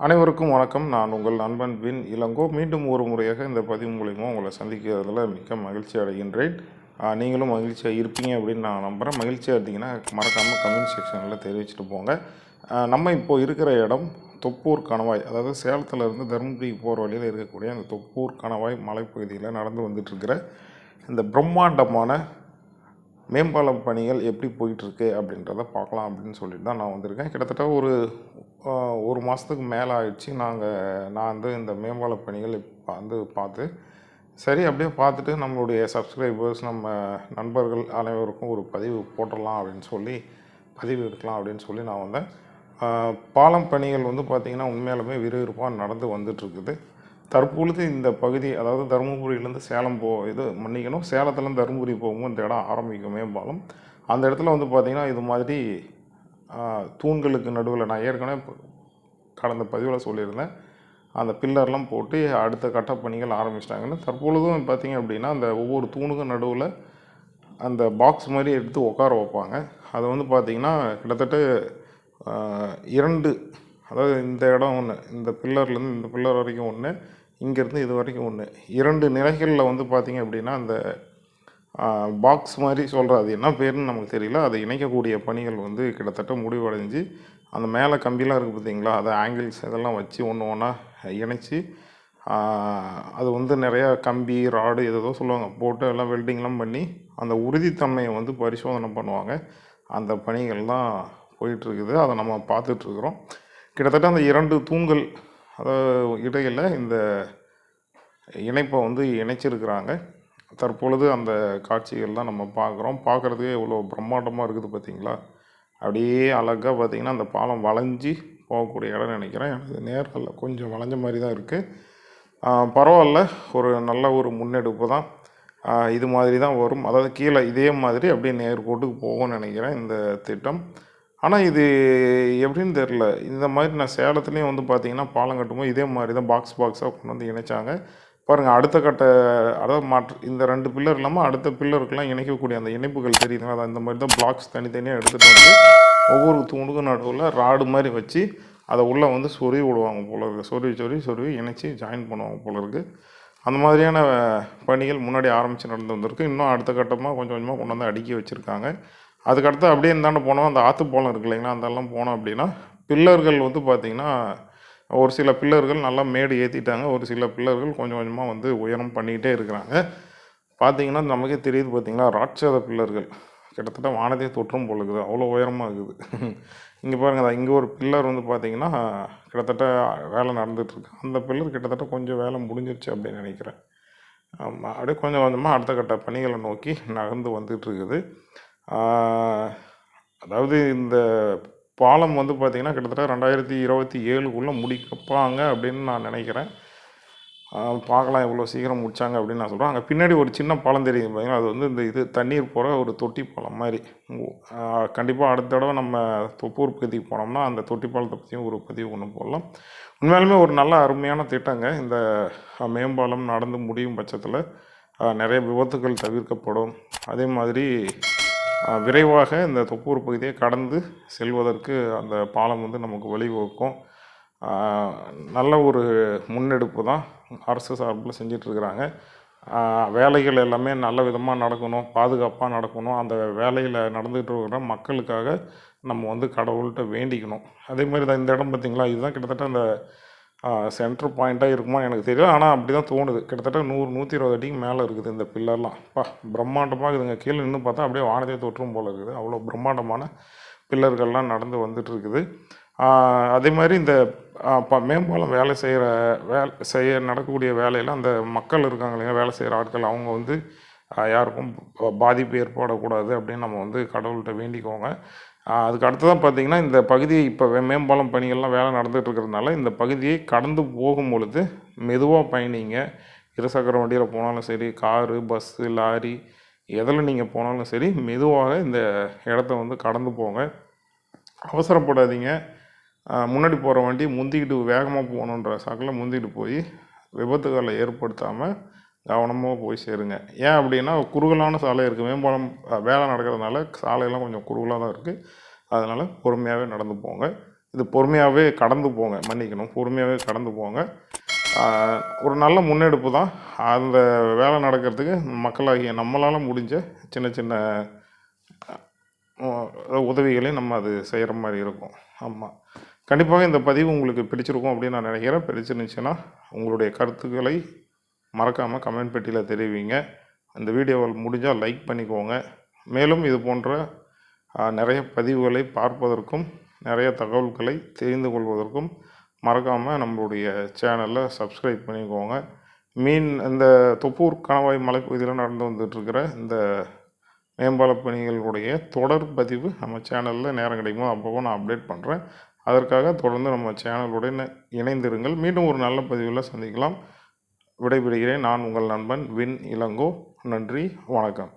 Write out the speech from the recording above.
அனைவருக்கும் வணக்கம். நான் உங்கள் நண்பன் வின் இளங்கோ. மீண்டும் ஒரு முறையாக இந்த பதிவு மூலிமா உங்களை சந்திக்கிறதுல மிக்க மகிழ்ச்சி அடைகின்றேன். நீங்களும் மகிழ்ச்சியாக இருப்பீங்க அப்படின்னு நான் நம்புகிறேன். மகிழ்ச்சியாக இருந்தீங்கன்னா மறக்காமல் கமெண்ட் செக்ஷனில் தெரிவிச்சுட்டு போங்க. நம்ம இப்போது இருக்கிற இடம் தொப்பூர் கணவாய், அதாவது சேலத்திலேருந்து தருமபுரி போகிற வழியில் இருக்கக்கூடிய அந்த தொப்பூர் கணவாய் மலைப்பகுதியில் நடந்து வந்துட்டுருக்கிற இந்த பிரம்மாண்டமான மேம்பாலம் பணிகள் எப்படி போயிட்டுருக்கு அப்படின்றத பார்க்கலாம் அப்படின்னு சொல்லிட்டு தான் நான் வந்திருக்கேன். கிட்டத்தட்ட ஒரு மாதத்துக்கு மேலே ஆயிடுச்சு நான் வந்து இந்த மேம்பால பணிகள் பார்த்து சரி அப்படியே பார்த்துட்டு நம்மளுடைய சப்ஸ்கிரைபர்ஸ் நம்ம நண்பர்கள் அனைவருக்கும் ஒரு பதிவு போட்டுடலாம் அப்படின்னு சொல்லி பதிவு எடுக்கலாம் அப்படின்னு சொல்லி நான் வந்தேன். பாலம் பணிகள் வந்து பார்த்திங்கன்னா உண்மையாலுமே விறுவிறுப்பாக நடந்து வந்துட்டுருக்குது. தற்பொழுது இந்த பகுதி, அதாவது தருமபுரியிலேருந்து சேலம் சேலத்துலேருந்து தருமபுரி போகும்போது இந்த இடம் ஆரம்பிக்கும் மேம்பாலம். அந்த இடத்துல வந்து பார்த்திங்கன்னா இது மாதிரி தூண்களுக்கு நடுவில் நான் ஏற்கனவே கடந்த பதிவில் சொல்லியிருந்தேன், அந்த பில்லர்லாம் போட்டு அடுத்த கட்ட பணிகள் ஆரம்பிச்சிட்டாங்கன்னு. தற்பொழுதும் பார்த்திங்க அப்படின்னா அந்த ஒவ்வொரு தூணுக்கும் நடுவில் அந்த பாக்ஸ் மாதிரி எடுத்து உட்கார வைப்பாங்க. அதை வந்து பார்த்திங்கன்னா கிட்டத்தட்ட 2, அதாவது இந்த இடம் ஒன்று, இந்த பில்லர்லேருந்து இந்த பில்லர் வரைக்கும் ஒன்று, இங்கேருந்து இது வரைக்கும் ஒன்று, 2 நிலைகளில் வந்து பார்த்திங்க அப்படின்னா அந்த பாக்ஸ் மாதிரி சொல்கிறது, அது என்ன பேருன்னு நமக்கு தெரியல, அதை இணைக்கக்கூடிய பணிகள் வந்து கிட்டத்தட்ட முடிவடைஞ்சு அந்த மேலே கம்பிலாம் இருக்குது பார்த்திங்களா, அதை ஆங்கிள்ஸ் இதெல்லாம் வச்சு ஒன்று ஒன்றா இணைச்சி அது வந்து நிறையா கம்பி ராடு ஏதோ சொல்லுவாங்க போட்டு எல்லாம் வெல்டிங்லாம் பண்ணி அந்த உறுதித்தன்மையை வந்து பரிசோதனை பண்ணுவாங்க. அந்த பணிகள் தான் போயிட்டுருக்குது. அதை நம்ம பார்த்துட்ருக்குறோம். கிட்டத்தட்ட அந்த 2 தூண்கள் அதாவது இடையில் இந்த இணைப்பை வந்து இணைச்சிருக்கிறாங்க. தற்பொழுது அந்த காட்சிகள் தான் நம்ம பார்க்குறதுக்கே எவ்வளோ பிரம்மாண்டமாக இருக்குது பார்த்திங்களா. அப்படியே அழகாக பார்த்திங்கன்னா அந்த பாலம் வளைஞ்சி போகக்கூடிய இடம் நினைக்கிறேன். எனக்கு நேரில் கொஞ்சம் வளைஞ்ச மாதிரி தான் இருக்குது. பரவாயில்ல, ஒரு நல்ல ஒரு முன்னெடுப்பு தான். இது மாதிரி தான் வரும், அதாவது கீழே இதே மாதிரி அப்படியே நேர்கோட்டுக்கு போகும்னு நினைக்கிறேன் இந்த திட்டம். ஆனால் இது எப்படின்னு தெரில, இந்த மாதிரி நான் சேலத்துலேயும் வந்து பார்த்திங்கன்னா பாலம் கட்டும்போது இதே மாதிரி தான் பாக்ஸாக கொண்டு வந்து இணைச்சாங்க பாருங்கள். அடுத்த கட்ட, அதாவது இந்த 2 பில்லர் இல்லாமல் அடுத்த பில்லருக்கெல்லாம் இணைக்கக்கூடிய அந்த இணைப்புகள் தெரியுதுங்களா, அது அந்த மாதிரி தான் பிளாக்ஸ் தனித்தனியாக எடுத்துகிட்டு வந்து ஒவ்வொரு தூணுக்கும் நடுவில் ராடு மாதிரி வச்சு அதை உள்ளே வந்து சொருவி விடுவாங்க போல இருக்குது. சொருவி இணைச்சி ஜாயின் பண்ணுவாங்க போல இருக்குது. அந்த மாதிரியான பணிகள் முன்னாடி ஆரம்பித்து நடந்து வந்திருக்கு. இன்னும் அடுத்த கட்டமாக கொஞ்சம் கொஞ்சமாக கொண்டு வந்து அடுக்கி வச்சுருக்காங்க. அதுக்கடுத்து அப்படியே இந்தாண்ட போனோம், அந்த ஆற்றுப்பாலம் இருக்கு இல்லைங்களா, அந்தெல்லாம் போனோம் அப்படின்னா பில்லர்கள் வந்து பார்த்திங்கன்னா ஒரு சில பில்லர்கள் நல்லா மேடு ஏற்றிட்டாங்க, ஒரு சில பில்லர்கள் கொஞ்சம் கொஞ்சமாக வந்து உயரம் பண்ணிக்கிட்டே இருக்கிறாங்க. பார்த்திங்கன்னா நமக்கே தெரியுது பார்த்திங்களா, ராட்சத பில்லர்கள் கிட்டத்தட்ட வானத்தையே தொற்றும் போல இருக்குது, அவ்வளோ உயரமாக இருக்குது. இங்கே பாருங்கள், இங்கே ஒரு பில்லர் வந்து பார்த்திங்கன்னா கிட்டத்தட்ட வேலை நடந்துகிட்ருக்கு. அந்த பில்லர் கிட்டத்தட்ட கொஞ்சம் வேலை முடிஞ்சிருச்சு அப்படின்னு நினைக்கிறேன். ஆமாம், அப்படியே கொஞ்சம் கொஞ்சமாக அடுத்த கட்ட பணிகளை நோக்கி நகர்ந்து வந்துட்டுருக்குது. அதாவது இந்த பாலம் வந்து பார்த்திங்கன்னா கிட்டத்தட்ட 2027 முடிக்கப்பாங்க அப்படின்னு நான் நினைக்கிறேன். பார்க்கலாம் எவ்வளோ சீக்கிரம் முடித்தாங்க அப்படின்னு நான் சொல்கிறேன். அங்கே பின்னாடி ஒரு சின்ன பாலம் தெரியுது பார்த்திங்கன்னா, அது வந்து இந்த தண்ணீர் போகிற ஒரு தொட்டி பாலம் மாதிரி. கண்டிப்பாக அடுத்த தடவை நம்ம தொப்பூர் பகுதிக்கு போனோம்னா அந்த தொட்டி பாலத்தை பற்றியும் ஒரு பதிவு ஒன்று போடலாம். உண்மையாலுமே ஒரு நல்ல அருமையான திட்டங்க. இந்த மேம்பாலம் நடந்து முடியும் பட்சத்தில் நிறைய விபத்துகள் தவிர்க்கப்படும். அதே மாதிரி விரைவாக இந்த தொப்பூர் பகுதியை கடந்து செல்வதற்கு அந்த பாலம் வந்து நமக்கு வழிவகுக்கும். நல்ல ஒரு முன்னெடுப்பு தான் அரசு சார்பில் செஞ்சிட்ருக்கிறாங்க. வேலைகள் எல்லாமே நல்ல விதமாக நடக்கணும், பாதுகாப்பாக நடக்கணும். அந்த வேலையில் நடந்துகிட்டு இருக்கிற மக்களுக்காக நம்ம வந்து கடவுள்கிட்ட வேண்டிக்கணும். அதே மாதிரி தான் இந்த இடம் பார்த்திங்களா, இதுதான் கிட்டத்தட்ட அந்த சென்ட்ரு பாயிண்ட்டாக இருக்குமா எனக்கு தெரியல, ஆனால் அப்படி தான் தோணுது. கிட்டத்தட்ட 100-120 அடிக்கு மேலே இருக்குது இந்த பில்லர்லாம். பிரம்மாண்டமாக இருக்குதுங்க. கீழே நின்று பார்த்தா அப்படியே வானத்தை தொற்றும் போல் இருக்குது, அவ்வளோ பிரம்மாண்டமான பில்லர்கள்லாம் நடந்து வந்துட்டுருக்குது. அதே மாதிரி இந்த மேம்பாலம் வேலை செய்ய நடக்கக்கூடிய வேலையில் அந்த மக்கள் இருக்காங்க இல்லையா, வேலை செய்கிற ஆட்கள், அவங்க வந்து யாருக்கும் பாதிப்பு ஏற்படக்கூடாது அப்படின்னு நம்ம வந்து கடவுள்கிட்ட வேண்டிக்கோங்க. அதுக்கு அடுத்ததான் பார்த்திங்கன்னா, இந்த பகுதியை இப்போ மேம்பாலம் பணிகள்லாம் வேலை நடந்துகிட்டு இருக்கிறதுனால இந்த பகுதியை கடந்து போகும் பொழுது மெதுவாக பயணிங்க. இருசக்கர வண்டியில் போனாலும் சரி, காரு, பஸ்ஸு, லாரி எதில் நீங்கள் போனாலும் சரி, மெதுவாக இந்த இடத்த வந்து கடந்து போங்க. அவசரப்படாதீங்க. முன்னாடி போகிற வண்டி முந்திக்கிட்டு வேகமாக போகணுன்ற சாக்கில் முந்திக்கிட்டு போய் விபத்துகளை ஏற்படுத்தாமல் கவனமாக போய் சேருங்க. ஏன் அப்படின்னா குறுகலான சாலை இருக்குது, மேம்பாலம் வேலை நடக்கிறதுனால சாலையெல்லாம் கொஞ்சம் குறுகலாக தான் இருக்குது. அதனால் பொறுமையாகவே நடந்து போங்க. இது பொறுமையாகவே கடந்து போங்க, மன்னிக்கணும், பொறுமையாகவே கடந்து போங்க. ஒரு நல்ல முன்னெடுப்பு தான். அந்த வேலை நடக்கிறதுக்கு மக்களாகிய நம்மளால் முடிஞ்ச சின்ன சின்ன உதவிகளை நம்ம அது செய்கிற மாதிரி இருக்கும். ஆமாம், கண்டிப்பாக இந்த பதிவு உங்களுக்கு பிடிச்சிருக்கும் அப்படின்னு நான் நினைக்கிறேன். பிடிச்சிருந்துச்சுன்னா உங்களுடைய கருத்துக்களை மறக்காமல் கமெண்ட் பெட்டியில் தெரிவிங்க. இந்த வீடியோவை முடிஞ்சால் லைக் பண்ணிக்கோங்க. மேலும் இது போன்ற நிறைய பதிவுகளை பார்ப்பதற்கும் நிறைய தகவல்களை தெரிந்து கொள்வதற்கும் மறக்காமல் நம்மளுடைய சேனலை சப்ஸ்கிரைப் பண்ணிக்கோங்க. இந்த தொப்பூர் கணவாய் மலைப்பகுதியில் நடந்து வந்துட்டுருக்கிற இந்த மேம்பால பணிகளுடைய தொடர் பதிவு நம்ம சேனலில் நேரம் கிடைக்குமோ அப்போ நான் அப்டேட் பண்ணுறேன். அதற்காக தொடர்ந்து நம்ம சேனலுடன் இணைந்திருங்கள். மீண்டும் ஒரு நல்ல பதிவில் சந்திக்கலாம். விடைபெறுகிறேன். நான் உங்கள் நண்பன் வின் இளங்கோ. நன்றி, வணக்கம்.